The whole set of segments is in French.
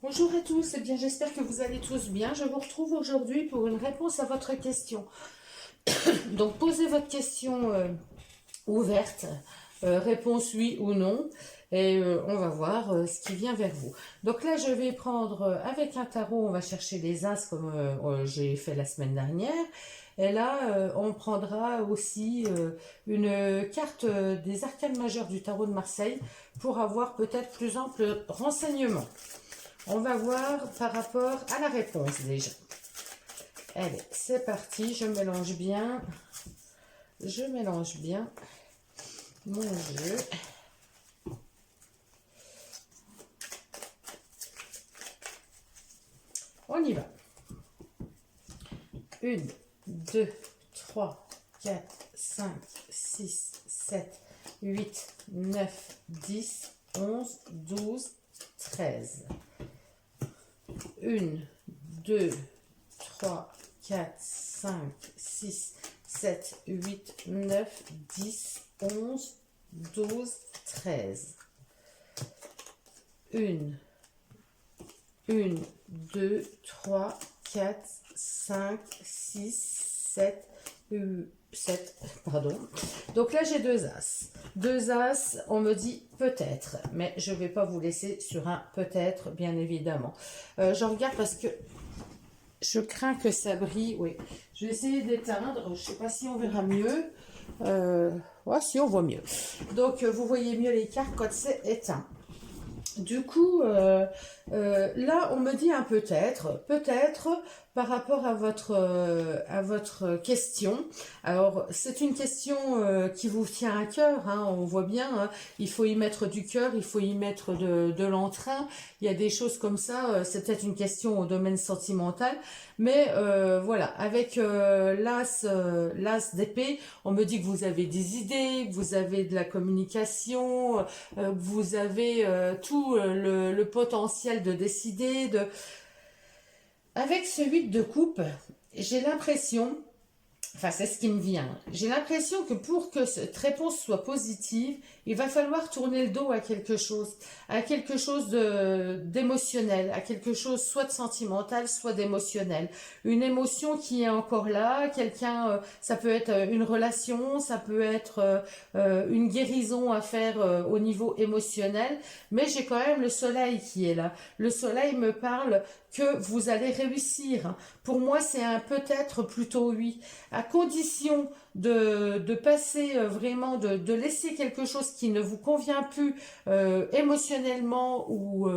Bonjour à tous, eh bien j'espère que vous allez tous bien. Je vous retrouve aujourd'hui pour une réponse à votre question. Donc posez votre question ouverte, réponse oui ou non, et on va voir ce qui vient vers vous. Donc là je vais prendre avec un tarot, on va chercher les as comme j'ai fait la semaine dernière. Et là, on prendra aussi une carte des arcanes majeures du tarot de Marseille pour avoir peut-être plus ample renseignement. On va voir par rapport à la réponse déjà. Allez, c'est parti, je mélange bien mon jeu. On y va. 1, 2, 3, 4, 5, 6, 7, 8, 9, 10, 11, 12, 13. 1, 2, 3, 4, 5, 6, 7, 8, 9, 10, 11, 12, 13. 1, 2, 3, 4, 5, 6, 7, pardon. Donc là, j'ai deux as. Deux as, on me dit peut-être, mais je ne vais pas vous laisser sur un peut-être, bien évidemment. Je regarde parce que je crains que ça brille. Oui, je vais essayer d'éteindre. Je ne sais pas si on verra mieux. Ouais, si on voit mieux. Donc, vous voyez mieux les cartes quand c'est éteint. Du coup, là, on me dit un peut-être par rapport à votre question. Alors, c'est une question qui vous tient à cœur, hein, on voit bien, hein, il faut y mettre du cœur, il faut y mettre de l'entrain. Il y a des choses comme ça, c'est peut-être une question au domaine sentimental, mais voilà, avec l'as d'épée, on me dit que vous avez des idées, que vous avez de la communication, que vous avez tout le potentiel de décider. Avec ce 8 de coupe, j'ai l'impression, enfin c'est ce qui me vient, j'ai l'impression que pour que cette réponse soit positive, il va falloir tourner le dos à quelque chose d'émotionnel, à quelque chose soit de sentimental, soit d'émotionnel. Une émotion qui est encore là, quelqu'un, ça peut être une relation, ça peut être une guérison à faire au niveau émotionnel, mais j'ai quand même le soleil qui est là. Le soleil me parle que vous allez réussir. Pour moi, c'est un peut-être plutôt oui, à condition de passer vraiment, de laisser quelque chose qui ne vous convient plus émotionnellement ou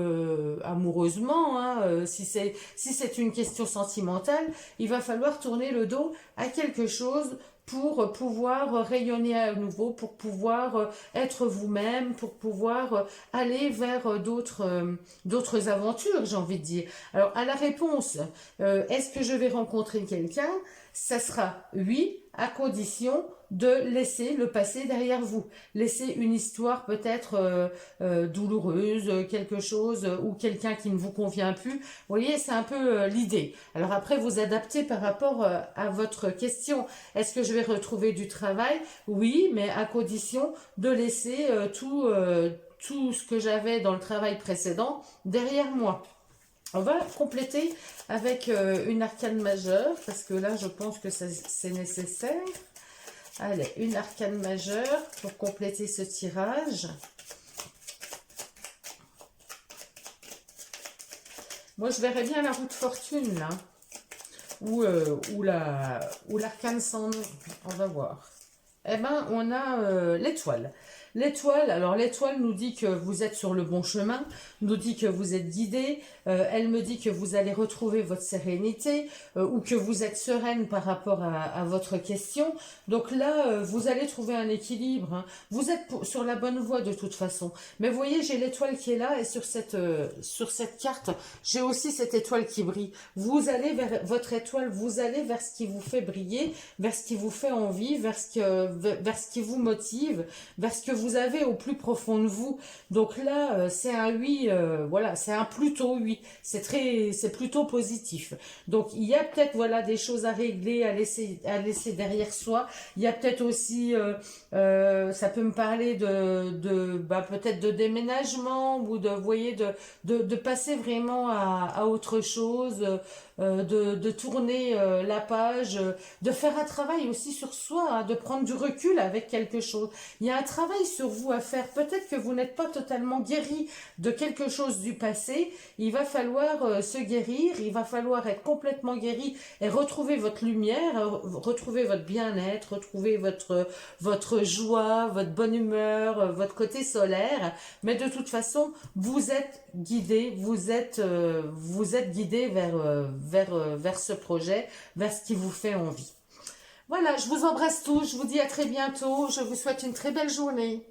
amoureusement, hein, si c'est une question sentimentale, il va falloir tourner le dos à quelque chose pour pouvoir rayonner à nouveau, pour pouvoir être vous-même, pour pouvoir aller vers d'autres aventures, j'ai envie de dire. Alors, à la réponse, est-ce que je vais rencontrer quelqu'un? Ça sera oui, à condition de laisser le passé derrière vous. Laisser une histoire peut-être douloureuse, quelque chose, ou quelqu'un qui ne vous convient plus. Vous voyez, c'est un peu l'idée. Alors après, vous adaptez par rapport à votre question. Est-ce que je vais retrouver du travail? Oui, mais à condition de laisser tout ce que j'avais dans le travail précédent derrière moi. On va compléter avec une arcane majeure, parce que là, je pense que c'est nécessaire. Allez, une arcane majeure pour compléter ce tirage. Moi, je verrais bien la roue de fortune, là. Ou l'arcane sans nom. On va voir. Eh ben, on a l'étoile. L'étoile, alors l'étoile nous dit que vous êtes sur le bon chemin, nous dit que vous êtes guidé, elle me dit que vous allez retrouver votre sérénité ou que vous êtes sereine par rapport à votre question. Donc là, vous allez trouver un équilibre, hein. Vous êtes sur la bonne voie de toute façon. Mais vous voyez, j'ai l'étoile qui est là et sur cette carte, j'ai aussi cette étoile qui brille. Vous allez vers votre étoile, vous allez vers ce qui vous fait briller, vers ce qui vous fait envie, vers ce qui vous motive, vers ce que vous avez au plus profond de vous. Donc là, c'est un oui, voilà, c'est un plutôt oui. C'est plutôt positif. Donc il y a peut-être voilà des choses à régler, à laisser derrière soi. Il y a peut-être aussi, ça peut me parler bah, peut-être de déménagement ou de, vous voyez, de passer vraiment à autre chose, de tourner la page, de faire un travail aussi sur soi, hein, de prendre du recul avec quelque chose. Il y a un travail sur vous à faire. Peut-être que vous n'êtes pas totalement guéri de quelque chose du passé. Il va falloir se guérir, il va falloir être complètement guéri et retrouver votre lumière, retrouver votre bien-être, retrouver votre joie, votre bonne humeur, votre côté solaire. Mais de toute façon, vous êtes guidé, vous êtes guidé vers ce projet, vers ce qui vous fait envie. Voilà, je vous embrasse tous, je vous dis à très bientôt, je vous souhaite une très belle journée.